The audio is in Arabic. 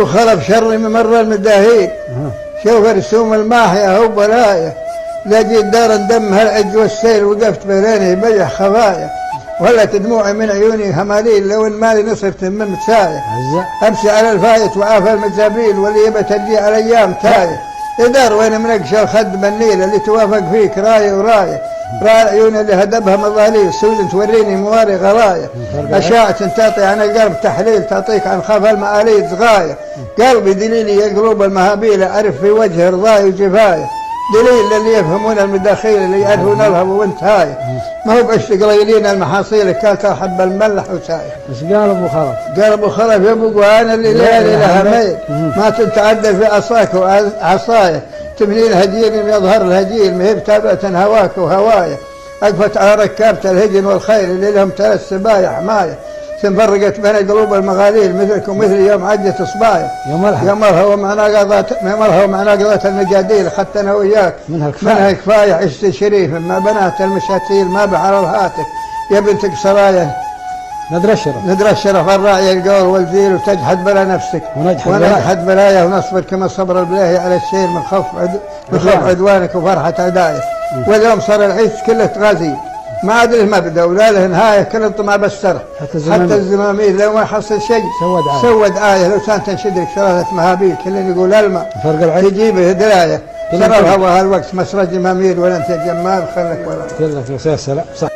ابو خلف شر ممر المداهين شوف رسوم الماحية هو براية لقيت دار دمها العج والسيل وقفت بيني بجح خفايا ولا دموعي من عيوني هماليل لو ان مالي نصرت من متساية امشي على الفايت وعافى المزابيل واللي يبى تجي على ايام تايه يدار وين منقشه الخد بالنيل اللي توافق فيك رايه ورايه راي عيوني اللي هدبها مظاليل سود توريني مواري غرايه اشاعة تعطي عن القلب تحليل تعطيك عن خاف المآليد غايه قلبي دليلي يا قلوب المهابيل اعرف في وجه رضاي وجفايه دليل اللي يفهمون المداخيل اللي يعرفون الهب وانت هاي ما هو بس قليلين المحاصيل كاكا حب الملح وسايح. بس قال ابو خلف قال ابو خلف يا ابو انا اللي ليالي لها ميل ما تتعدى في عصاك وعصايه تبنين هجيل يظهر الهجيل ما هي بتابعة هواك وهوايه اقفت على ركابة الهجن والخيل اللي لهم 3 سبايا حمايه فرقت بين قلوب المغاليل مثلكم مثل يوم عجة صبايا يمرها ومعنا قضاة المجاديل اخذت انا وياك منها كفايه عشت شريف ما بنات المشاتيل ما بحر الهاتف يا بنتك سرايا ندر الشرف الراعي القول والذيل وتجحد بلا نفسك ونجحد بلايا ونصبر كما صبر البلاهي على الشيل من خوف عدوانك وفرحة عدايا واليوم صار العيش كله غازي ما ادري ما بدا ولا له نهايه كل الطمع بالسرح حتى الزماميل لو ما يحصل شيء سود آية لو كانت تنشدك 3 مهابيل كل يقول الماء يجيبه درايه صار الهواء هالوقت مسرج ماميل ولا انت جمال خلك ولا يلا يا سلام صح.